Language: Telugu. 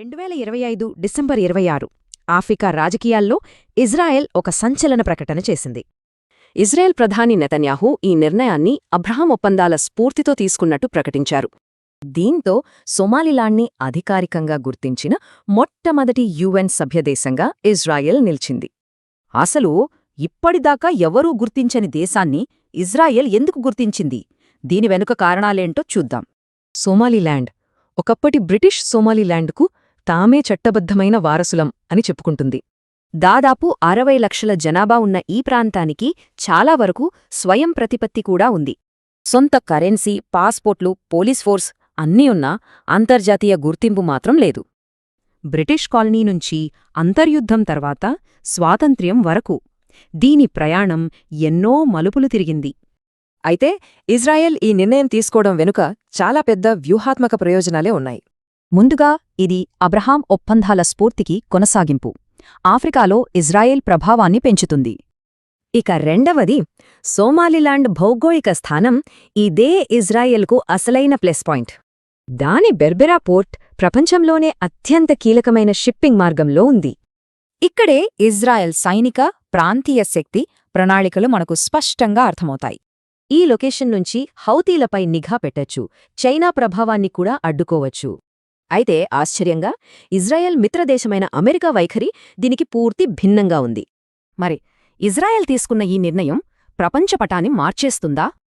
2025 డిసెంబర్ 26 ఆఫ్రికా రాజకీయాల్లో ఇజ్రాయెల్ ఒక సంచలన ప్రకటన చేసింది. ఇజ్రాయెల్ ప్రధాని నెతన్యాహు ఈ నిర్ణయాన్ని అబ్రహాం ఒప్పందాల స్ఫూర్తితో తీసుకున్నట్టు ప్రకటించారు. దీంతో సొమాలిలాండ్ని అధికారికంగా గుర్తించిన మొట్టమొదటి యుఎన్ సభ్యదేశంగా ఇజ్రాయెల్ నిలిచింది. అసలు ఇప్పటిదాకా ఎవరూ గుర్తించని దేశాన్ని ఇజ్రాయెల్ ఎందుకు గుర్తించింది? దీని వెనుక కారణాలేంటో చూద్దాం. సోమాలిలాండ్ ఒకప్పటి బ్రిటిష్ సోమాలిలాండ్కు తామే చట్టబద్ధమైన వారసులం అని చెప్పుకుంటుంది. దాదాపు 60 లక్షల జనాభా ఉన్న ఈ ప్రాంతానికి చాలా వరకు స్వయం ప్రతిపత్తి కూడా ఉంది. సొంత కరెన్సీ, పాస్పోర్ట్లు, పోలీస్ ఫోర్స్ అన్నీ ఉన్నా అంతర్జాతీయ గుర్తింపు మాత్రం లేదు. బ్రిటిష్ కాలనీ నుంచి అంతర్యుద్ధం తర్వాత స్వాతంత్ర్యం వరకు దీని ప్రయాణం ఎన్నో మలుపులు తిరిగింది. అయితే ఇజ్రాయెల్ ఈ నిర్ణయం తీసుకోవడం వెనుక చాలా పెద్ద వ్యూహాత్మక ప్రయోజనాలే ఉన్నాయి. ముందుగా ఇది అబ్రహాం ఒప్పందాల స్ఫూర్తికి కొనసాగింపు. ఆఫ్రికాలో ఇజ్రాయెల్ ప్రభావాన్ని పెంచుతుంది. ఇక రెండవది, సోమాలిలాండ్ భౌగోళిక స్థానం ఇదే ఇజ్రాయెల్కు అసలైన ప్లస్ పాయింట్. దాని బెర్బెరా పోర్ట్ ప్రపంచంలోనే అత్యంత కీలకమైన షిప్పింగ్ మార్గంలో ఉంది. ఇక్కడే ఇజ్రాయెల్ సైనిక, ప్రాంతీయ శక్తి ప్రణాళికలు మనకు స్పష్టంగా అర్థమవుతాయి. ఈ లొకేషన్ నుంచి హౌతీలపై నిఘా పెట్టొచ్చు, చైనా ప్రభావాన్ని కూడా అడ్డుకోవచ్చు. అయితే ఆశ్చర్యంగా ఇజ్రాయెల్ మిత్రదేశమైన అమెరికా వైఖరి దీనికి పూర్తి భిన్నంగా ఉంది. మరి ఇజ్రాయెల్ తీసుకున్న ఈ నిర్ణయం ప్రపంచపటాన్ని మార్చేస్తుందా?